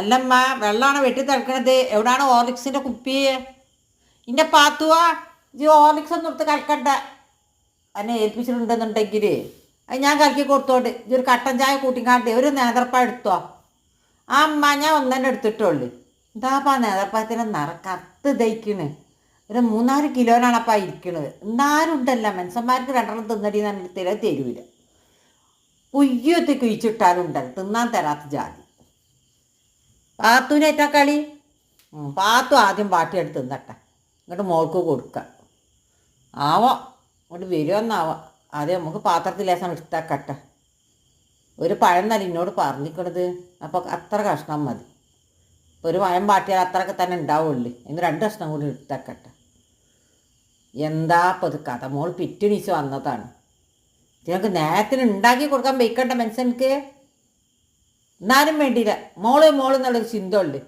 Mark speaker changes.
Speaker 1: അല്ലമ്മ, വെള്ളമാണ് വെട്ടി തിളക്കണത്. എവിടാണ് ഹോർലിക്സിൻ്റെ കുപ്പി? ഇൻ്റെ പാത്തുവാ, ഇത് ഹോർലിക്സ് ഒന്നും എടുത്ത് കലക്കണ്ട. എന്നെ ഏൽപ്പിച്ചിട്ടുണ്ടെന്നുണ്ടെങ്കിൽ അത് ഞാൻ കലക്കി കൊടുത്തോണ്ട് ഇതൊരു കട്ടൻ ചായ കൂട്ടിക്കാണ്ട് ഒരു നേന്ത്രപ്പഴം എടുത്തോ. ആ അമ്മ, ഞാൻ ഒന്നെന്നെ എടുത്തിട്ടുള്ളൂ. എന്താപ്പാ നേന്ത്രപ്പഴത്തിൻ്റെ കത്ത് ദഹിക്കണ്. ഒരു 3-4 കിലോനാണ് അപ്പം ഇരിക്കണത്. എന്നാലും ഉണ്ടല്ല മനുഷ്യന്മാർക്ക് 2 തിന്നടി എന്ന് തരൂല. ഉയ്യത്ത് കുഴിച്ചിട്ടാലും ഉണ്ടല്ലോ തിന്നാൻ തരാത്ത ജാതി. പാത്തുവിനേറ്റാ കളി. പാത്തു ആദ്യം പാട്ടിയെടുത്ത് തിന്നട്ടെ, ഇങ്ങോട്ട് മോൾക്ക് കൊടുക്കാം. ആവോ ഇങ്ങോട്ട് വരുമെന്നാവാം. ആദ്യം നമുക്ക് പാത്രത്തിൽ ലേശം എടുത്താക്കട്ടെ. ഒരു പഴം നല്ല എന്നോട് പറഞ്ഞിക്കണത്. അപ്പോൾ അത്ര കഷ്ണം മതി. ഒരു പഴം പാട്ടിയാൽ അത്രയൊക്കെ തന്നെ ഉണ്ടാവുള്ളൂ. ഇന്ന് 2 കഷ്ണം കൂടി എടുത്താക്കട്ടെ. എന്താ ഇപ്പോൾ ഇത് കഥ? മോൾ പിറ്റുണീച്ച് വന്നതാണ്. ഇതിനൊക്കെ നേരത്തിന് ഉണ്ടാക്കി കൊടുക്കാൻ വെക്കണ്ട മനുഷ്യനക്ക്. എന്നാലും വേണ്ടിയില്ല, മോള് എന്നുള്ളൊരു ചിന്ത ഉള്ളു.